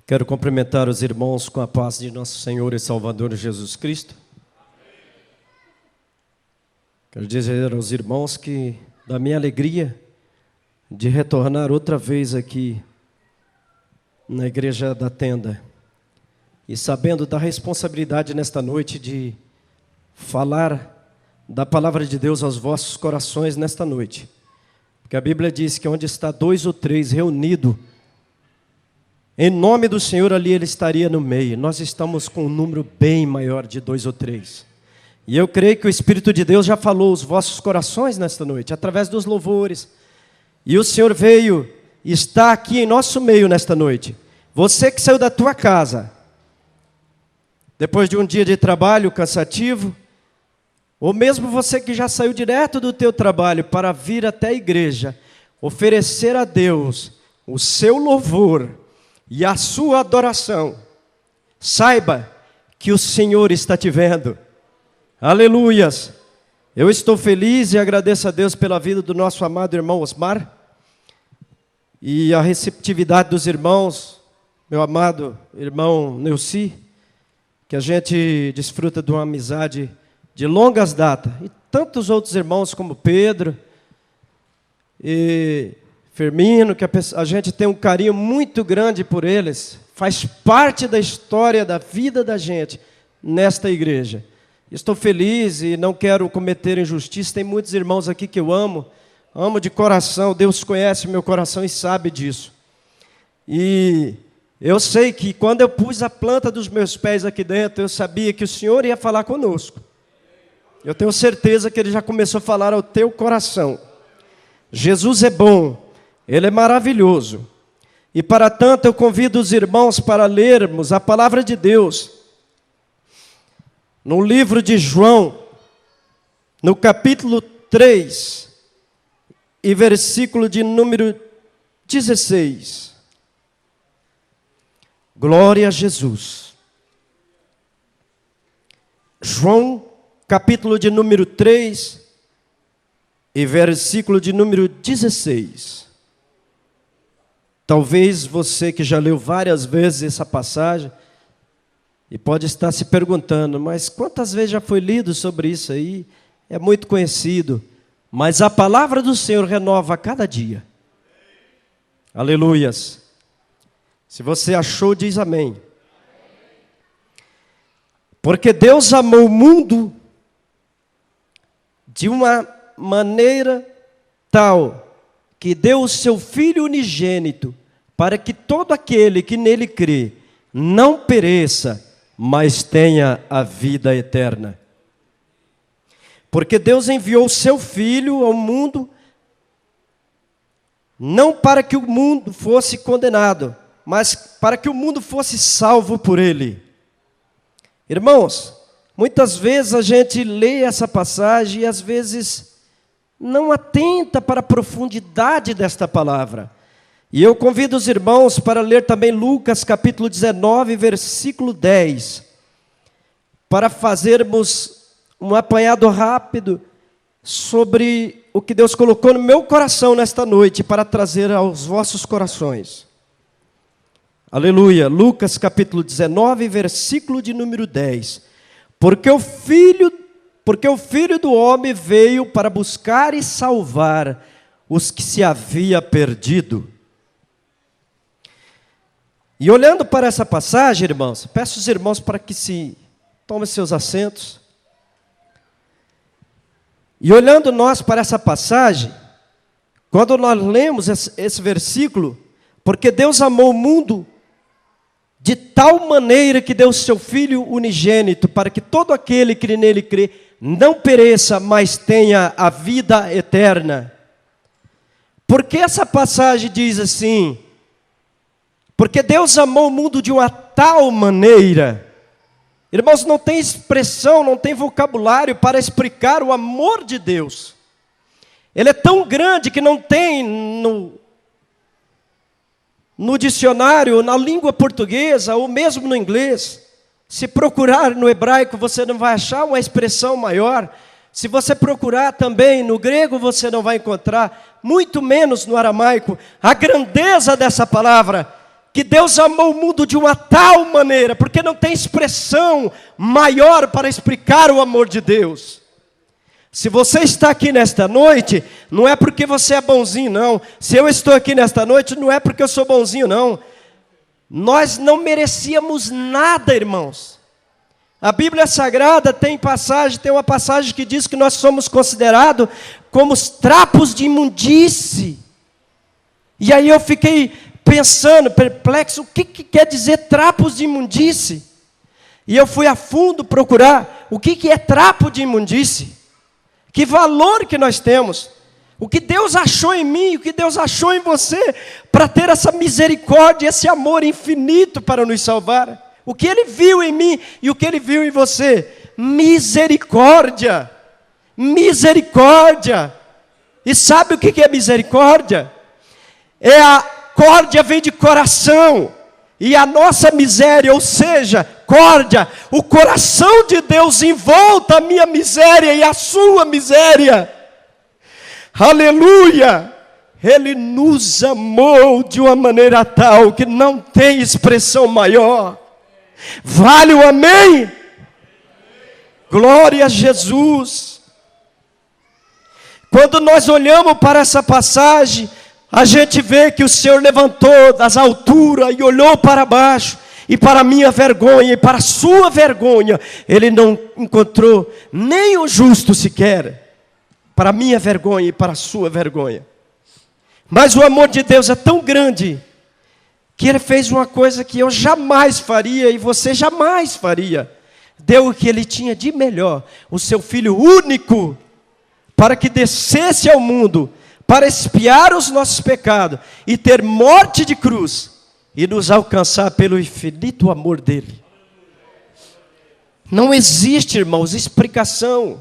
Quero cumprimentar os irmãos com a paz de nosso Senhor e Salvador Jesus Cristo. Quero dizer aos irmãos que da minha alegria de retornar outra vez aqui na Igreja da Tenda e sabendo da responsabilidade nesta noite de falar da Palavra de Deus aos vossos corações nesta noite. Porque a Bíblia diz que onde está 2 ou 3 reunidos, em nome do Senhor, ali Ele estaria no meio. Nós estamos com um número bem maior de 2 ou 3. E eu creio que o Espírito de Deus já falou aos vossos corações nesta noite, através dos louvores. E o Senhor veio e está aqui em nosso meio nesta noite. Você que saiu da tua casa, depois de um dia de trabalho cansativo, ou mesmo você que já saiu direto do teu trabalho para vir até a igreja, oferecer a Deus o seu louvor e a sua adoração, saiba que o Senhor está te vendo. Aleluias! Eu estou feliz e agradeço a Deus pela vida do nosso amado irmão Osmar e a receptividade dos irmãos, meu amado irmão Neuci, que a gente desfruta de uma amizade de longas datas, e tantos outros irmãos como Pedro e Firmino, que a gente tem um carinho muito grande por eles, faz parte da história da vida da gente nesta igreja. Estou feliz e não quero cometer injustiça, tem muitos irmãos aqui que eu amo de coração, Deus conhece meu coração e sabe disso. E eu sei que quando eu pus a planta dos meus pés aqui dentro, eu sabia que o Senhor ia falar conosco. Eu tenho certeza que Ele já começou a falar ao teu coração. Jesus é bom. Ele é maravilhoso. E para tanto eu convido os irmãos para lermos a palavra de Deus no livro de João, no capítulo 3 e versículo de número 16. Glória a Jesus. João, capítulo de número 3 e versículo de número 16. Talvez você que já leu várias vezes essa passagem e pode estar se perguntando, mas quantas vezes já foi lido sobre isso aí? É muito conhecido, mas a palavra do Senhor renova a cada dia. Aleluias. Se você achou, diz amém. Porque Deus amou o mundo de uma maneira tal que deu o seu Filho unigênito, para que todo aquele que nele crê não pereça, mas tenha a vida eterna. Porque Deus enviou o seu Filho ao mundo, não para que o mundo fosse condenado, mas para que o mundo fosse salvo por ele. Irmãos, muitas vezes a gente lê essa passagem e às vezes não atenta para a profundidade desta palavra. E eu convido os irmãos para ler também Lucas capítulo 19, versículo 10, para fazermos um apanhado rápido sobre o que Deus colocou no meu coração nesta noite, para trazer aos vossos corações. Aleluia. Lucas capítulo 19, versículo de número 10. Porque o Filho do Homem veio para buscar e salvar os que se havia perdido. E olhando para essa passagem, irmãos, peço aos irmãos para que se tomem seus assentos. E olhando nós para essa passagem, quando nós lemos esse versículo, porque Deus amou o mundo de tal maneira que deu o seu Filho unigênito, para que todo aquele que nele crê não pereça, mas tenha a vida eterna. Por que essa passagem diz assim? Porque Deus amou o mundo de uma tal maneira. Irmãos, não tem expressão, não tem vocabulário para explicar o amor de Deus. Ele é tão grande que não tem no dicionário, na língua portuguesa, ou mesmo no inglês. Se procurar no hebraico, você não vai achar uma expressão maior. Se você procurar também no grego, você não vai encontrar, muito menos no aramaico, a grandeza dessa palavra, que Deus amou o mundo de uma tal maneira, porque não tem expressão maior para explicar o amor de Deus. Se você está aqui nesta noite, não é porque você é bonzinho, não. Se eu estou aqui nesta noite, não é porque eu sou bonzinho, não. Nós não merecíamos nada, irmãos. A Bíblia Sagrada tem uma passagem que diz que nós somos considerados como os trapos de imundície. E aí eu fiquei pensando, perplexo, o que quer dizer trapos de imundície? E eu fui a fundo procurar o que é trapo de imundície. Que valor que nós temos. O que Deus achou em mim, o que Deus achou em você, para ter essa misericórdia, esse amor infinito para nos salvar. O que Ele viu em mim e o que Ele viu em você. Misericórdia. Misericórdia. E sabe o que é misericórdia? Córdia vem de coração. E a nossa miséria, ou seja, córdia, o coração de Deus envolta a minha miséria e a sua miséria. Aleluia! Ele nos amou de uma maneira tal que não tem expressão maior. Vale o amém? Glória a Jesus. Quando nós olhamos para essa passagem, a gente vê que o Senhor levantou das alturas e olhou para baixo, e para a minha vergonha e para a sua vergonha, Ele não encontrou nem o justo sequer, para a minha vergonha e para a sua vergonha. Mas o amor de Deus é tão grande, que Ele fez uma coisa que eu jamais faria e você jamais faria. Deu o que Ele tinha de melhor, o seu Filho único, para que descesse ao mundo, para expiar os nossos pecados e ter morte de cruz e nos alcançar pelo infinito amor dEle. Não existe, irmãos, explicação,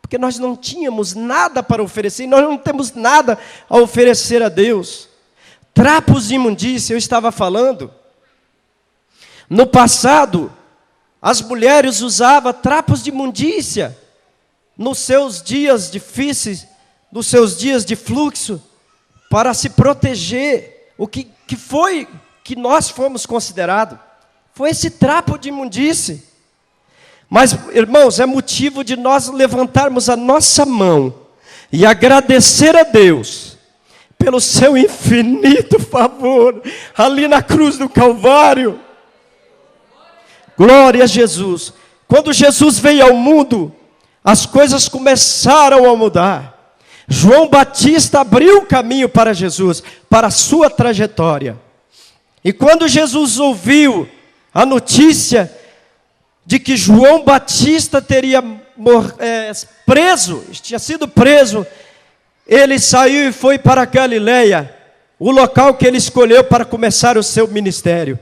porque nós não tínhamos nada para oferecer, e nós não temos nada a oferecer a Deus. Trapos de imundícia, eu estava falando. No passado, as mulheres usavam trapos de imundícia nos seus dias difíceis, nos seus dias de fluxo, para se proteger. O que foi que nós fomos considerados? Foi esse trapo de imundície. Mas, irmãos, é motivo de nós levantarmos a nossa mão e agradecer a Deus pelo seu infinito favor ali na cruz do Calvário. Glória a Jesus. Quando Jesus veio ao mundo, as coisas começaram a mudar. João Batista abriu o caminho para Jesus, para a sua trajetória. E quando Jesus ouviu a notícia de que João Batista teria tinha sido preso, ele saiu e foi para Galileia, o local que ele escolheu para começar o seu ministério.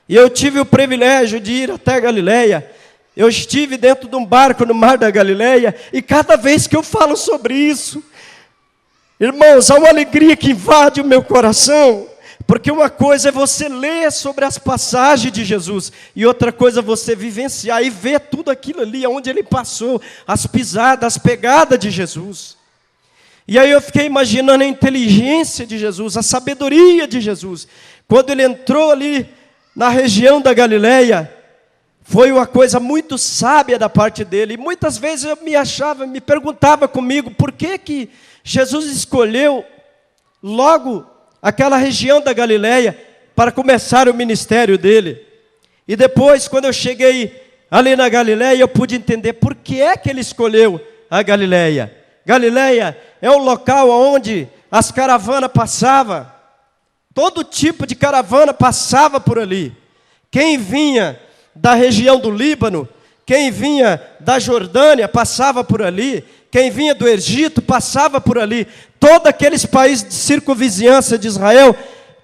E eu tive o privilégio de ir até Galileia. Eu estive dentro de um barco no mar da Galileia, e cada vez que eu falo sobre isso, irmãos, há uma alegria que invade o meu coração, porque uma coisa é você ler sobre as passagens de Jesus, e outra coisa é você vivenciar e ver tudo aquilo ali, onde Ele passou, as pisadas, as pegadas de Jesus. E aí eu fiquei imaginando a inteligência de Jesus, a sabedoria de Jesus. Quando Ele entrou ali na região da Galileia, foi uma coisa muito sábia da parte dele. E muitas vezes eu me perguntava comigo, por que Jesus escolheu logo aquela região da Galileia para começar o ministério dele. E depois, quando eu cheguei ali na Galileia, eu pude entender por que é que ele escolheu a Galileia. Galileia é um local onde as caravanas passavam, todo tipo de caravana passava por ali. Quem vinha da região do Líbano, quem vinha da Jordânia, passava por ali. Quem vinha do Egito, passava por ali. Todos aqueles países de circunvizinhança de Israel,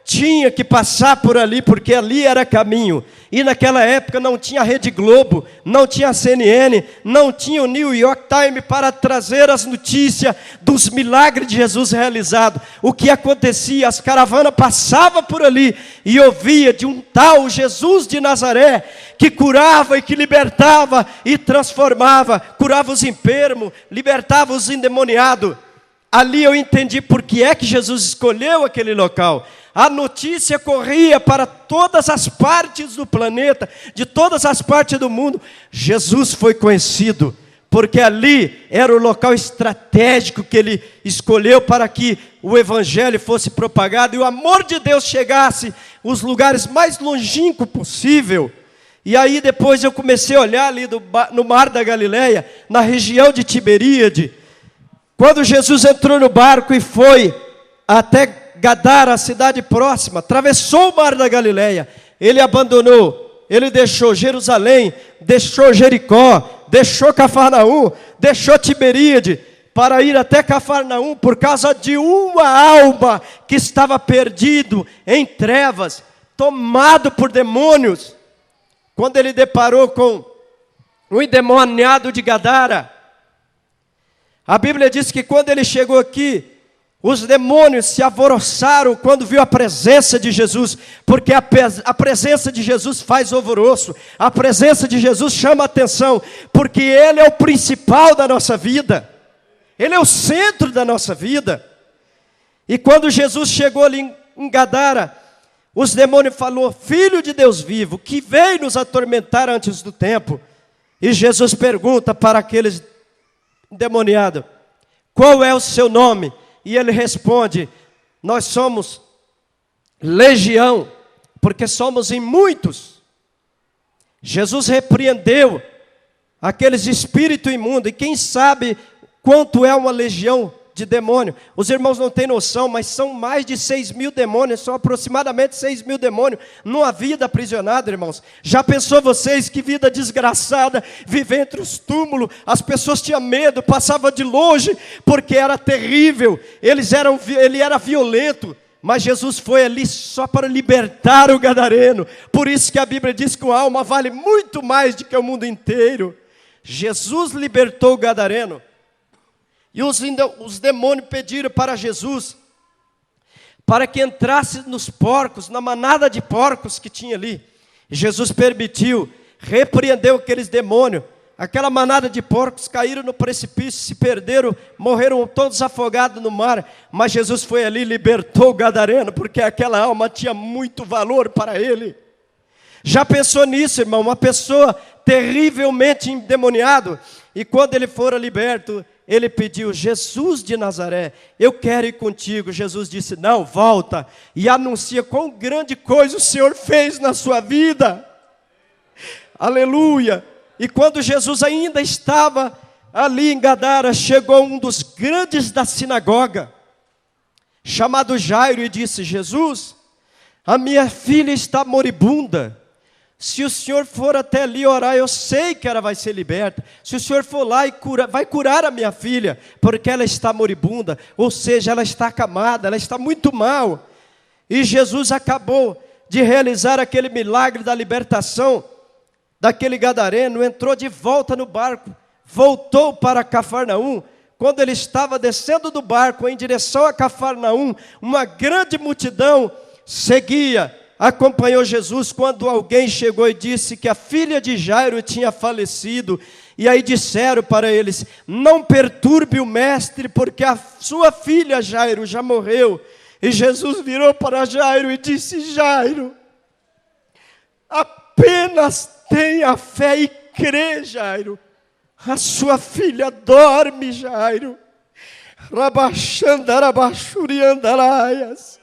tinha que passar por ali, porque ali era caminho. E naquela época não tinha a Rede Globo, não tinha a CNN, não tinha o New York Times para trazer as notícias dos milagres de Jesus realizados. O que acontecia? As caravanas passavam por ali e ouvia de um tal Jesus de Nazaré, que curava e que libertava e transformava, curava os enfermos, libertava os endemoniados. Ali eu entendi por que é que Jesus escolheu aquele local. A notícia corria para todas as partes do planeta, de todas as partes do mundo. Jesus foi conhecido, porque ali era o local estratégico que ele escolheu para que o evangelho fosse propagado e o amor de Deus chegasse aos lugares mais longínquos possível. E aí depois eu comecei a olhar ali no mar da Galileia, na região de Tiberíade, quando Jesus entrou no barco e foi até Gadara, a cidade próxima, atravessou o mar da Galileia, ele abandonou, ele deixou Jerusalém, deixou Jericó, deixou Cafarnaum, deixou Tiberíade, para ir até Cafarnaum, por causa de uma alma que estava perdido em trevas, tomado por demônios. Quando ele deparou com o endemoniado de Gadara, a Bíblia diz que quando ele chegou aqui, os demônios se alvoroçaram quando viu a presença de Jesus, porque a presença de Jesus faz alvoroço, a presença de Jesus chama a atenção, porque Ele é o principal da nossa vida, Ele é o centro da nossa vida. E quando Jesus chegou ali em Gadara, os demônios falaram: Filho de Deus vivo, que veio nos atormentar antes do tempo. E Jesus pergunta para aqueles endemoniados: qual é o seu nome? E ele responde: nós somos legião, porque somos em muitos. Jesus repreendeu aqueles espíritos imundos, e quem sabe quanto é uma legião de demônio? Os irmãos não têm noção, mas são mais de 6.000 demônios, são aproximadamente 6.000 demônios numa vida aprisionada, irmãos. Já pensou vocês que vida desgraçada, viver entre os túmulos, as pessoas tinham medo, passavam de longe, porque era terrível, ele era violento, mas Jesus foi ali só para libertar o gadareno. Por isso que a Bíblia diz que a alma vale muito mais do que o mundo inteiro. Jesus libertou o gadareno. E os demônios pediram para Jesus, para que entrasse nos porcos, na manada de porcos que tinha ali. E Jesus permitiu, repreendeu aqueles demônios. Aquela manada de porcos caíram no precipício, se perderam, morreram todos afogados no mar. Mas Jesus foi ali e libertou o gadareno, porque aquela alma tinha muito valor para ele. Já pensou nisso, irmão? Uma pessoa terrivelmente endemoniada, e quando ele fora liberto, ele pediu: Jesus de Nazaré, eu quero ir contigo. Jesus disse: não, volta e anuncia quão grande coisa o Senhor fez na sua vida. Aleluia. E quando Jesus ainda estava ali em Gadara, chegou um dos grandes da sinagoga, chamado Jairo, e disse: Jesus, a minha filha está moribunda. Se o Senhor for até ali orar, eu sei que ela vai ser liberta. Se o Senhor for lá e vai curar a minha filha, porque ela está moribunda, ou seja, ela está acamada, ela está muito mal. E Jesus acabou de realizar aquele milagre da libertação daquele gadareno, entrou de volta no barco, voltou para Cafarnaum. Quando ele estava descendo do barco em direção a Cafarnaum, uma grande multidão seguia, acompanhou Jesus, quando alguém chegou e disse que a filha de Jairo tinha falecido. E aí disseram para eles: não perturbe o mestre, porque a sua filha Jairo já morreu. E Jesus virou para Jairo e disse: Jairo, apenas tenha fé e crê, Jairo. A sua filha dorme, Jairo. Rabachandarabachuriandaraias.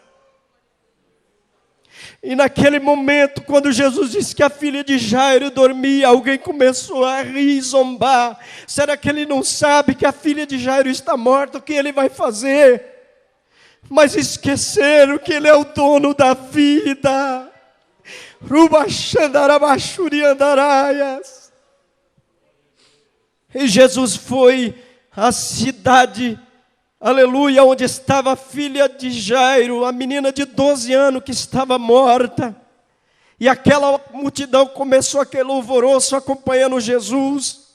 E naquele momento, quando Jesus disse que a filha de Jairo dormia, alguém começou a rir e zombar. Será que ele não sabe que a filha de Jairo está morta? O que ele vai fazer? Mas esqueceram que ele é o dono da vida. E Jesus foi à cidade, aleluia, onde estava a filha de Jairo, a menina de 12 anos que estava morta. E aquela multidão começou aquele alvoroço acompanhando Jesus.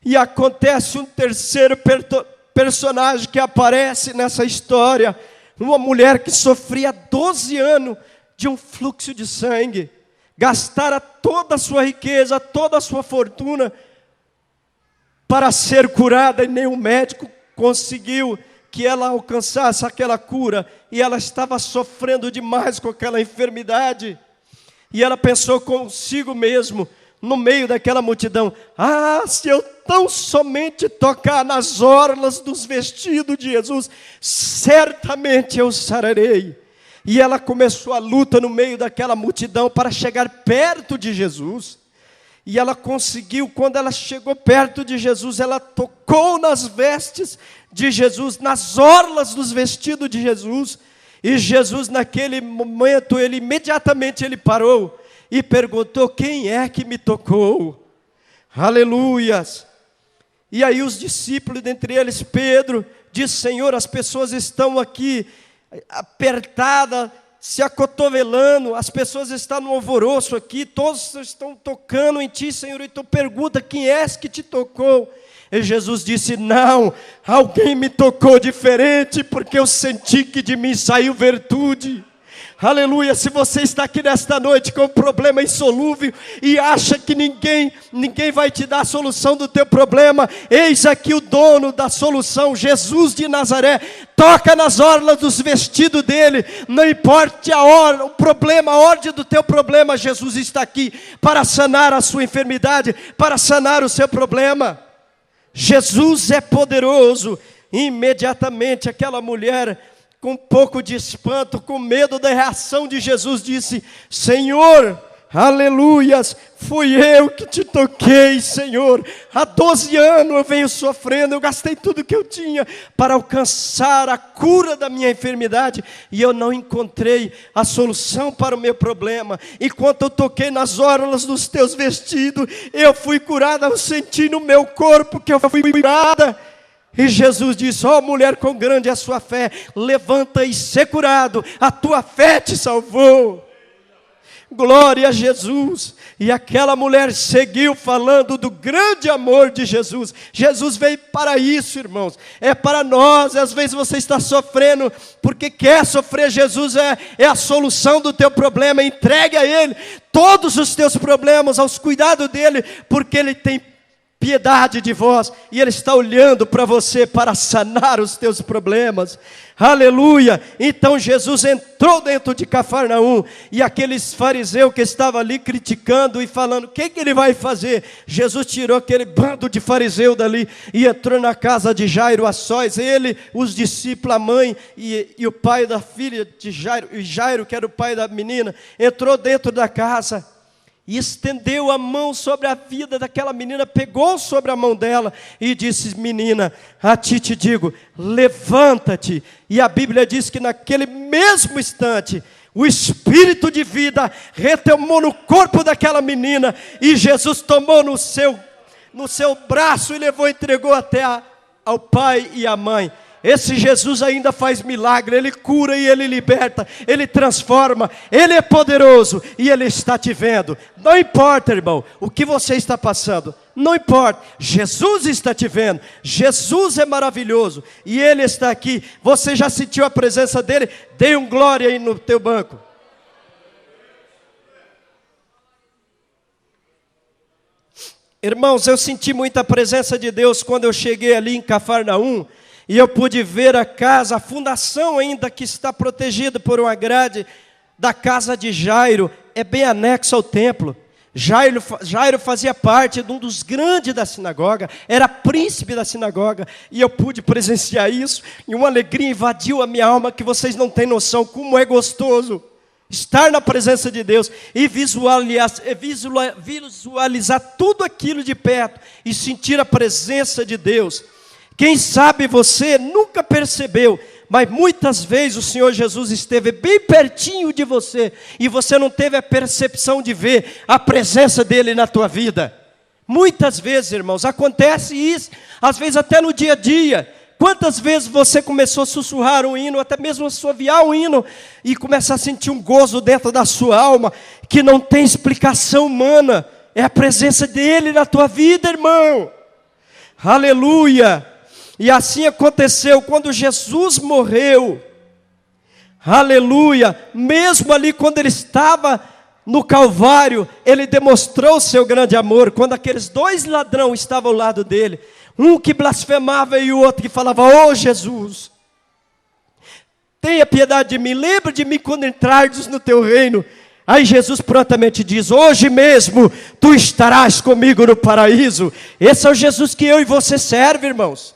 E acontece um terceiro personagem que aparece nessa história. Uma mulher que sofria 12 anos de um fluxo de sangue. Gastara toda a sua riqueza, toda a sua fortuna para ser curada, e nenhum médico conseguiu que ela alcançasse aquela cura. e ela estava sofrendo demais com aquela enfermidade. E ela pensou consigo mesmo, no meio daquela multidão: ah, se eu tão somente tocar nas orlas dos vestidos de Jesus, certamente eu sararei. E ela começou a luta no meio daquela multidão para chegar perto de Jesus. E ela conseguiu. Quando ela chegou perto de Jesus, ela tocou nas vestes de Jesus, nas orlas dos vestidos de Jesus. E Jesus, naquele momento, imediatamente ele parou e perguntou: quem é que me tocou? Aleluias! E aí os discípulos, dentre eles Pedro, disse: Senhor, as pessoas estão aqui apertadas, se acotovelando, as pessoas estão no alvoroço aqui, todos estão tocando em ti, Senhor, e tu pergunta: quem és que te tocou? E Jesus disse: não, alguém me tocou diferente, porque eu senti que de mim saiu virtude. Aleluia. Se você está aqui nesta noite com um problema insolúvel e acha que ninguém vai te dar a solução do teu problema, eis aqui o dono da solução, Jesus de Nazaré. Toca nas orlas dos vestidos dele, não importa a hora, o problema, a ordem do teu problema, Jesus está aqui para sanar a sua enfermidade, para sanar o seu problema. Jesus é poderoso. Imediatamente aquela mulher, com um pouco de espanto, com medo da reação de Jesus, disse: Senhor, aleluias, fui eu que te toquei, Senhor. Há 12 anos eu venho sofrendo, eu gastei tudo que eu tinha para alcançar a cura da minha enfermidade, e eu não encontrei a solução para o meu problema. Enquanto eu toquei nas orlas dos teus vestidos, eu fui curada, eu senti no meu corpo que eu fui curada. E Jesus disse: ó mulher, quão grande é a sua fé, levanta e sê curado, a tua fé te salvou. Glória a Jesus. E aquela mulher seguiu falando do grande amor de Jesus. Jesus veio para isso, irmãos, é para nós. Às vezes você está sofrendo porque quer sofrer. Jesus é a solução do teu problema. Entregue a Ele todos os teus problemas, aos cuidados dEle, porque Ele tem piedade de vós, e Ele está olhando para você para sanar os teus problemas. Aleluia. Então Jesus entrou dentro de Cafarnaum, e aqueles fariseus que estavam ali criticando e falando: o que Ele vai fazer? Jesus tirou aquele bando de fariseu dali e entrou na casa de Jairo a sós. Ele, os discípulos, a mãe e o pai da filha de Jairo, e Jairo, que era o pai da menina, entrou dentro da casa e estendeu a mão sobre a vida daquela menina, pegou sobre a mão dela e disse: menina, a ti te digo, levanta-te. E a Bíblia diz que naquele mesmo instante, o espírito de vida retomou no corpo daquela menina, e Jesus tomou no seu braço e levou e entregou até ao pai e à mãe. Esse Jesus ainda faz milagre, Ele cura e Ele liberta, Ele transforma, Ele é poderoso e Ele está te vendo. Não importa, irmão, o que você está passando, não importa, Jesus está te vendo. Jesus é maravilhoso e Ele está aqui. Você já sentiu a presença dEle? Dê um glória aí no teu banco. Irmãos, eu senti muita presença de Deus quando eu cheguei ali em Cafarnaum, e eu pude ver a casa, a fundação ainda que está protegida por uma grade da casa de Jairo, é bem anexo ao templo. Jairo fazia parte de um dos grandes da sinagoga, era príncipe da sinagoga, e eu pude presenciar isso, e uma alegria invadiu a minha alma que vocês não têm noção como é gostoso estar na presença de Deus e visualizar tudo aquilo de perto e sentir a presença de Deus. Quem sabe você nunca percebeu, mas muitas vezes o Senhor Jesus esteve bem pertinho de você e você não teve a percepção de ver a presença dEle na tua vida. Muitas vezes, irmãos, acontece isso, às vezes até no dia a dia. Quantas vezes você começou a sussurrar um hino, até mesmo assoviar um hino, e começar a sentir um gozo dentro da sua alma, que não tem explicação humana, é a presença dEle na tua vida, irmão. Aleluia! E assim aconteceu quando Jesus morreu. Aleluia! Mesmo ali quando Ele estava no Calvário, Ele demonstrou o seu grande amor. Quando aqueles dois ladrões estavam ao lado dEle, um que blasfemava e o outro que falava: oh Jesus, tenha piedade de mim, lembra de mim quando entrardes no teu reino. Aí Jesus prontamente diz: hoje mesmo tu estarás comigo no paraíso. Esse é o Jesus que eu e você serve, irmãos.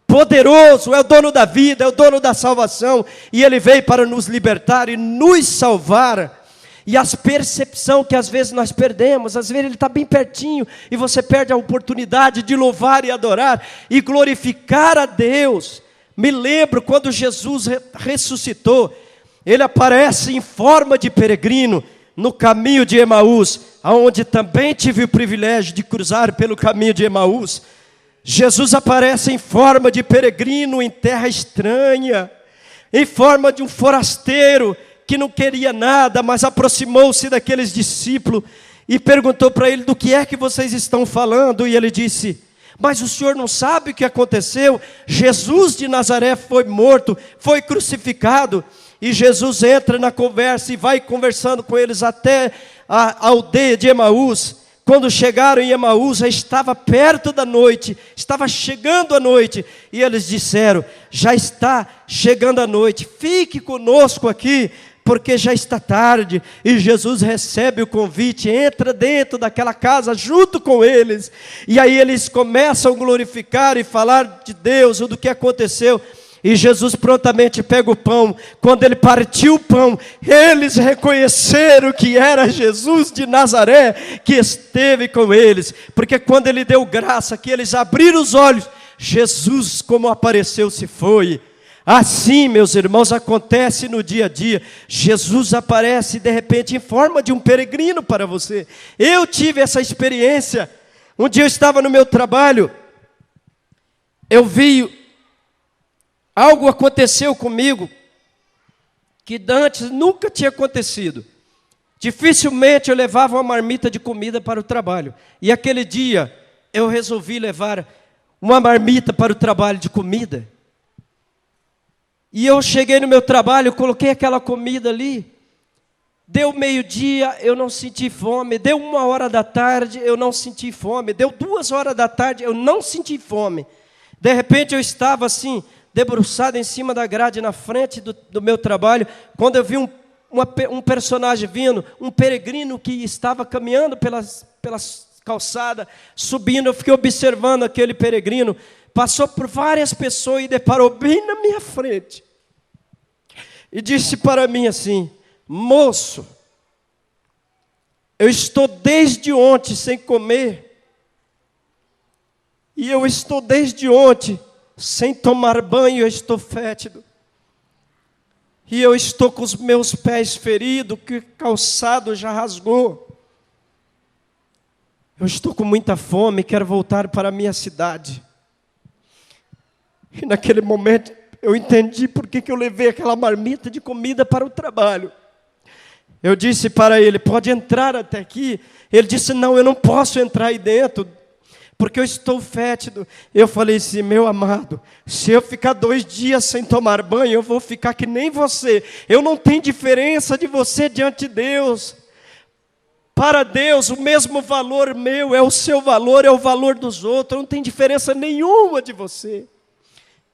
Poderoso, é o dono da vida, é o dono da salvação. E Ele veio para nos libertar e nos salvar. E as percepção que às vezes nós perdemos, às vezes Ele está bem pertinho e você perde a oportunidade de louvar e adorar e glorificar a Deus. Me lembro quando Jesus ressuscitou, Ele aparece em forma de peregrino no caminho de Emaús, aonde também tive o privilégio de cruzar pelo caminho de Emaús. Jesus aparece em forma de peregrino em terra estranha, em forma de um forasteiro que não queria nada, mas aproximou-se daqueles discípulos e perguntou para ele: do que é que vocês estão falando? E ele disse: mas o senhor não sabe o que aconteceu? Jesus de Nazaré foi morto, foi crucificado. E Jesus entra na conversa e vai conversando com eles até a aldeia de Emaús. Quando chegaram em Emaús, já estava perto da noite, estava chegando a noite. E eles disseram: já está chegando a noite, fique conosco aqui, porque já está tarde. E Jesus recebe o convite, entra dentro daquela casa junto com eles. E aí eles começam a glorificar e falar de Deus, ou do que aconteceu. E Jesus prontamente pega o pão. Quando Ele partiu o pão, eles reconheceram que era Jesus de Nazaré que esteve com eles. Porque quando Ele deu graça, que eles abriram os olhos, Jesus, como apareceu, se foi. Assim, meus irmãos, acontece no dia a dia. Jesus aparece de repente em forma de um peregrino para você. Eu tive essa experiência. Um dia eu estava no meu trabalho, eu vi, algo aconteceu comigo que antes nunca tinha acontecido. Dificilmente eu levava uma marmita de comida para o trabalho. E aquele dia eu resolvi levar uma marmita para o trabalho de comida. E eu cheguei no meu trabalho, coloquei aquela comida ali. Deu meio-dia, eu não senti fome. Deu 1h da tarde, eu não senti fome. Deu 2h da tarde, eu não senti fome. De repente eu estava assim, debruçado em cima da grade, na frente do meu trabalho, quando eu vi um personagem vindo, um peregrino que estava caminhando pelas calçadas, subindo. Eu fiquei observando aquele peregrino, passou por várias pessoas e deparou bem na minha frente. E disse para mim assim: moço, eu estou desde ontem sem comer, e eu estou desde ontem sem tomar banho, eu estou fétido. E eu estou com os meus pés feridos, que o calçado já rasgou. Eu estou com muita fome, quero voltar para a minha cidade. E naquele momento eu entendi por que eu levei aquela marmita de comida para o trabalho. Eu disse para ele: pode entrar até aqui? Ele disse: não, eu não posso entrar aí dentro, porque eu estou fétido. Eu falei assim: meu amado, se eu ficar 2 dias sem tomar banho, eu vou ficar que nem você. Eu não tenho diferença de você diante de Deus. Para Deus, o mesmo valor meu é o seu valor, é o valor dos outros. Não tem diferença nenhuma de você.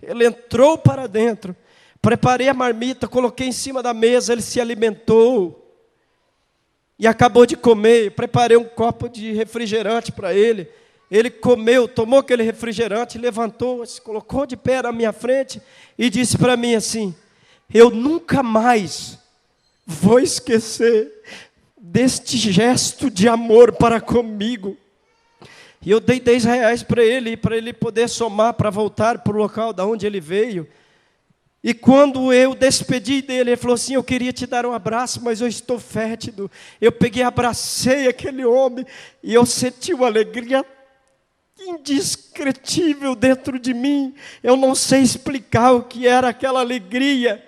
Ele entrou para dentro, preparei a marmita, coloquei em cima da mesa, ele se alimentou. E acabou de comer, preparei um copo de refrigerante para ele. Ele comeu, tomou aquele refrigerante, levantou, se colocou de pé na minha frente e disse para mim assim: eu nunca mais vou esquecer deste gesto de amor para comigo. E eu dei R$10 para ele poder somar para voltar para o local da onde ele veio. E quando eu despedi dele, ele falou assim: eu queria te dar um abraço, mas eu estou fétido. Eu peguei, abracei aquele homem e eu senti uma alegria indescritível dentro de mim. Eu não sei explicar o que era aquela alegria.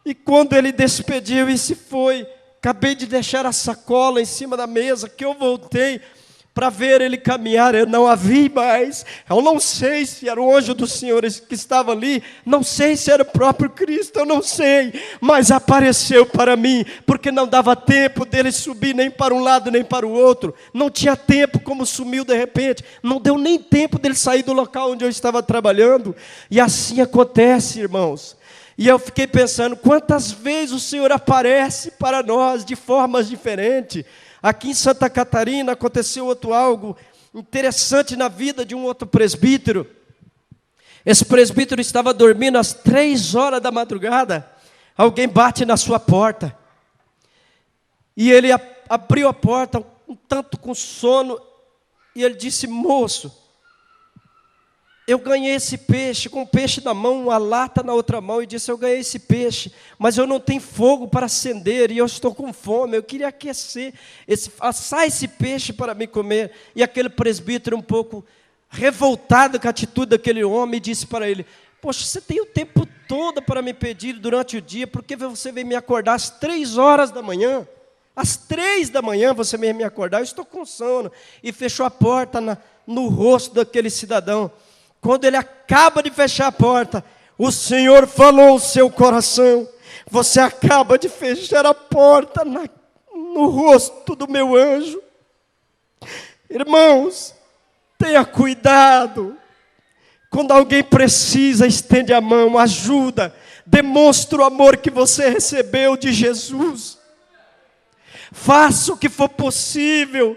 E quando ele despediu e se foi, acabei de deixar a sacola em cima da mesa, que eu voltei para ver ele caminhar, eu não a vi mais. Eu não sei se era o anjo do Senhor que estava ali, não sei se era o próprio Cristo, eu não sei, mas apareceu para mim, porque não dava tempo dele subir nem para um lado nem para o outro, não tinha tempo, como sumiu de repente, não deu nem tempo dele sair do local onde eu estava trabalhando. E assim acontece, irmãos. E eu fiquei pensando, quantas vezes o Senhor aparece para nós de formas diferentes. Aqui em Santa Catarina aconteceu algo interessante na vida de um outro presbítero. Esse presbítero estava dormindo às 3 horas da madrugada. Alguém bate na sua porta. E ele abriu a porta, um tanto com sono, e ele disse: moço, eu ganhei esse peixe, com um peixe na mão, uma lata na outra mão, e disse: eu ganhei esse peixe, mas eu não tenho fogo para acender, e eu estou com fome, eu queria aquecer, assar esse peixe para me comer. E aquele presbítero, um pouco revoltado com a atitude daquele homem, disse para ele: poxa, você tem o tempo todo para me pedir durante o dia, por que você vem me acordar às 3 horas da manhã? Às 3 da manhã você vem me acordar, eu estou com sono. E fechou a porta no rosto daquele cidadão. Quando ele acaba de fechar a porta, o Senhor falou ao seu coração: você acaba de fechar a porta no rosto do meu anjo. Irmãos, tenha cuidado. Quando alguém precisa, estende a mão, ajuda, demonstra o amor que você recebeu de Jesus. Faça o que for possível,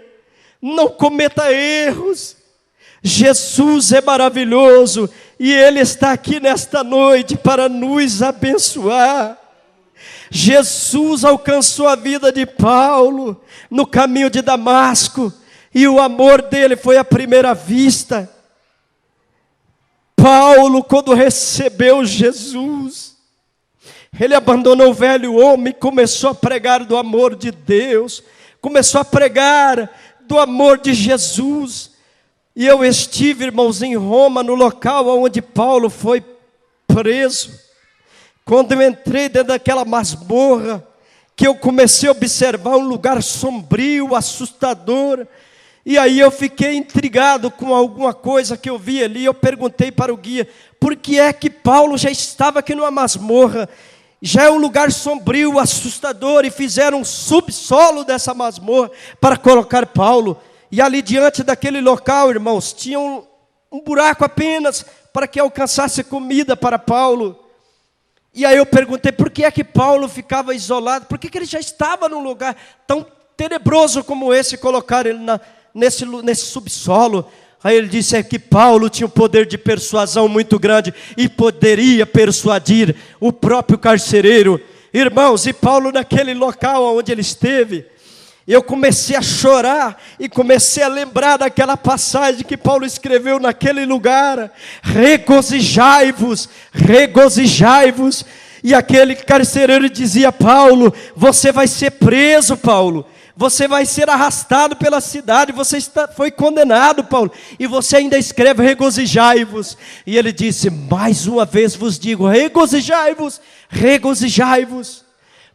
não cometa erros. Jesus é maravilhoso e Ele está aqui nesta noite para nos abençoar. Jesus alcançou a vida de Paulo no caminho de Damasco e o amor dele foi à primeira vista. Paulo, quando recebeu Jesus, ele abandonou o velho homem e começou a pregar do amor de Deus, começou a pregar do amor de Jesus. E eu estive, irmãos, em Roma, no local onde Paulo foi preso. Quando eu entrei dentro daquela masmorra, que eu comecei a observar um lugar sombrio, assustador. E aí eu fiquei intrigado com alguma coisa que eu vi ali. Eu perguntei para o guia: por que é que Paulo já estava aqui numa masmorra? Já é um lugar sombrio, assustador, e fizeram um subsolo dessa masmorra para colocar Paulo. E ali diante daquele local, irmãos, tinha um buraco apenas para que alcançasse comida para Paulo. E aí eu perguntei por que é que Paulo ficava isolado, por que ele já estava num lugar tão tenebroso como esse, colocar ele nesse subsolo. Aí ele disse: é que Paulo tinha um poder de persuasão muito grande e poderia persuadir o próprio carcereiro. Irmãos, e Paulo naquele local onde ele esteve, eu comecei a chorar e comecei a lembrar daquela passagem que Paulo escreveu naquele lugar: regozijai-vos, regozijai-vos. E aquele carcereiro dizia: Paulo, você vai ser preso, Paulo. Você vai ser arrastado pela cidade, foi condenado, Paulo, e você ainda escreve regozijai-vos. E ele disse: mais uma vez vos digo, regozijai-vos, regozijai-vos.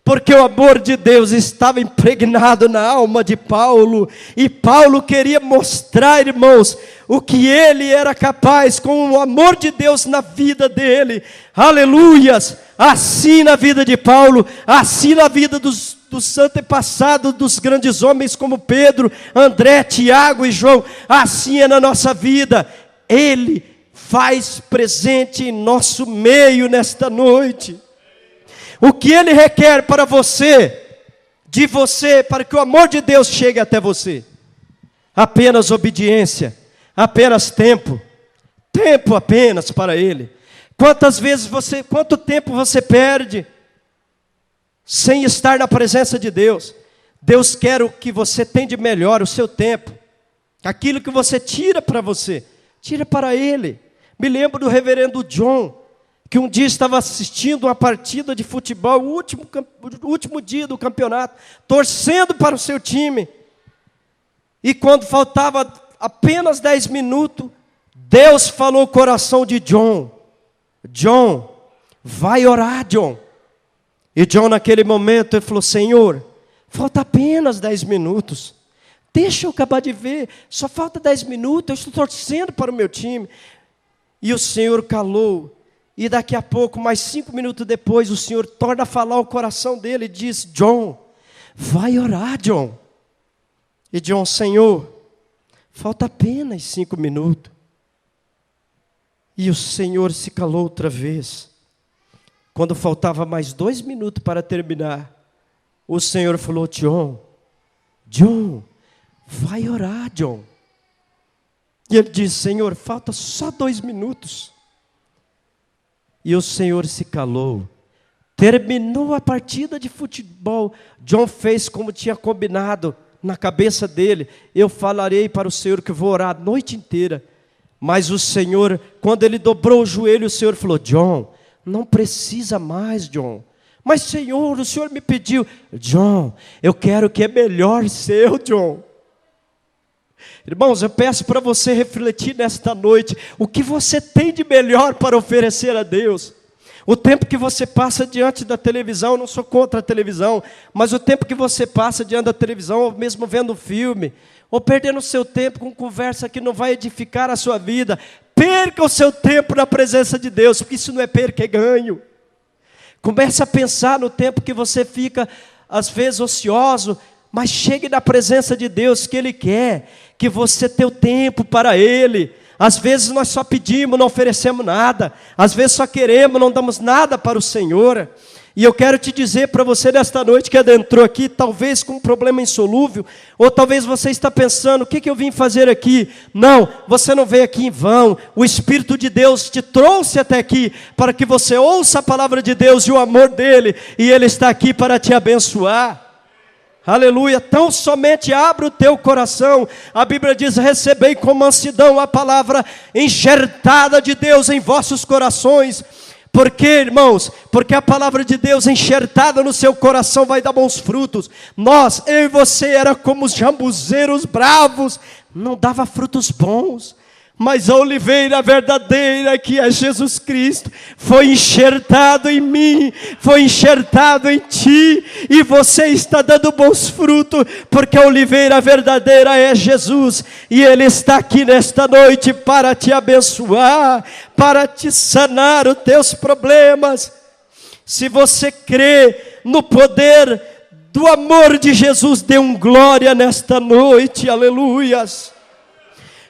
Porque o amor de Deus estava impregnado na alma de Paulo, e Paulo queria mostrar, irmãos, o que ele era capaz com o amor de Deus na vida dele. Aleluias! Assim na vida de Paulo, assim na vida dos antepassados, dos grandes homens como Pedro, André, Tiago e João, assim é na nossa vida. Ele faz presente em nosso meio nesta noite. O que Ele requer para você, de você, para que o amor de Deus chegue até você? Apenas obediência, apenas tempo apenas para Ele. Quanto tempo você perde sem estar na presença de Deus? Deus quer o que você tem de melhor, o seu tempo. Aquilo que você tira para você, tira para Ele. Me lembro do reverendo John, que um dia estava assistindo uma partida de futebol, o último dia do campeonato, torcendo para o seu time. E quando faltava apenas 10 minutos, Deus falou no coração de John: John, vai orar, John. E John naquele momento ele falou: Senhor, falta apenas 10 minutos. Deixa eu acabar de ver, só falta 10 minutos, eu estou torcendo para o meu time. E o Senhor calou. E daqui a pouco, mais 5 minutos depois, o Senhor torna a falar o coração dele e diz: John, vai orar, John. E John: Senhor, falta apenas 5 minutos. E o Senhor se calou outra vez. Quando faltava mais 2 minutos para terminar, o Senhor falou: John, vai orar, John. E ele disse: Senhor, falta só 2 minutos. E o Senhor se calou. Terminou a partida de futebol. John fez como tinha combinado na cabeça dele. Eu falarei para o Senhor que vou orar a noite inteira. Mas o Senhor, quando ele dobrou o joelho, o Senhor falou: John, não precisa mais, John. Mas Senhor, o Senhor me pediu. John, eu quero que é melhor seu, John. Irmãos, eu peço para você refletir nesta noite. O que você tem de melhor para oferecer a Deus? O tempo que você passa diante da televisão, eu não sou contra a televisão, mas o tempo que você passa diante da televisão, ou mesmo vendo filme, ou perdendo o seu tempo com conversa que não vai edificar a sua vida, perca o seu tempo na presença de Deus, porque isso não é perca, é ganho. Comece a pensar no tempo que você fica, às vezes, ocioso, mas chegue na presença de Deus, que Ele quer que você tenha o tempo para Ele. Às vezes nós só pedimos, não oferecemos nada. Às vezes só queremos, não damos nada para o Senhor. E eu quero te dizer para você nesta noite que adentrou aqui, talvez com um problema insolúvel, ou talvez você está pensando: o que eu vim fazer aqui? Não, você não veio aqui em vão. O Espírito de Deus te trouxe até aqui para que você ouça a palavra de Deus e o amor dEle, e Ele está aqui para te abençoar. Aleluia, tão somente abre o teu coração. A Bíblia diz: recebei com mansidão a palavra enxertada de Deus em vossos corações. Por quê, irmãos? Porque a palavra de Deus enxertada no seu coração vai dar bons frutos. Eu e você era como os jambuzeiros bravos, não dava frutos bons. Mas a oliveira verdadeira, que é Jesus Cristo, foi enxertado em mim, foi enxertado em ti, e você está dando bons frutos, porque a oliveira verdadeira é Jesus, e Ele está aqui nesta noite para te abençoar, para te sanar os teus problemas. Se você crê no poder do amor de Jesus, dê um glória nesta noite, aleluias.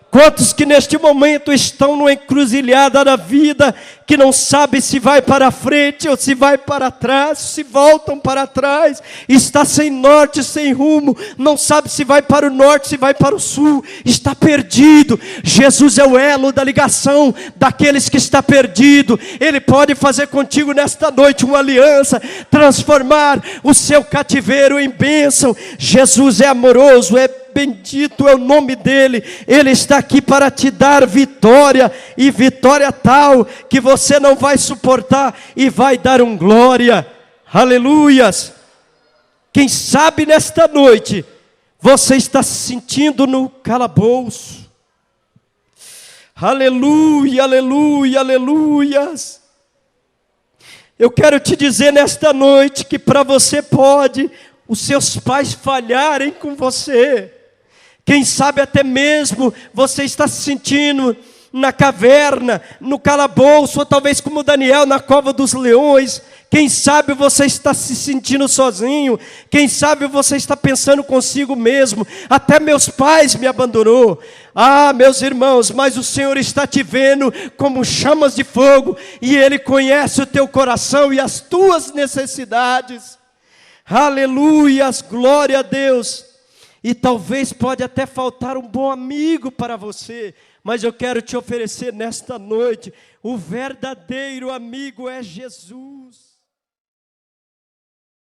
Quantos que neste momento estão numa encruzilhada da vida, que não sabe se vai para frente ou se vai para trás, se voltam para trás, está sem norte, sem rumo, não sabe se vai para o norte, se vai para o sul, está perdido. Jesus é o elo da ligação daqueles que está perdido. Ele pode fazer contigo nesta noite uma aliança, transformar o seu cativeiro em bênção. Jesus é amoroso, bendito é o nome dEle. Ele está aqui para te dar vitória, e vitória tal que você não vai suportar, e vai dar um glória, aleluias. Quem sabe nesta noite você está se sentindo no calabouço, aleluia, aleluia, aleluias. Eu quero te dizer nesta noite que para você pode os seus pais falharem com você. Quem sabe até mesmo você está se sentindo na caverna, no calabouço, ou talvez como Daniel na cova dos leões. Quem sabe você está se sentindo sozinho. Quem sabe você está pensando consigo mesmo: até meus pais me abandonou. Ah, meus irmãos, mas o Senhor está te vendo como chamas de fogo, e Ele conhece o teu coração e as tuas necessidades. Aleluias, glória a Deus. E talvez pode até faltar um bom amigo para você, mas eu quero te oferecer nesta noite: o verdadeiro amigo é Jesus.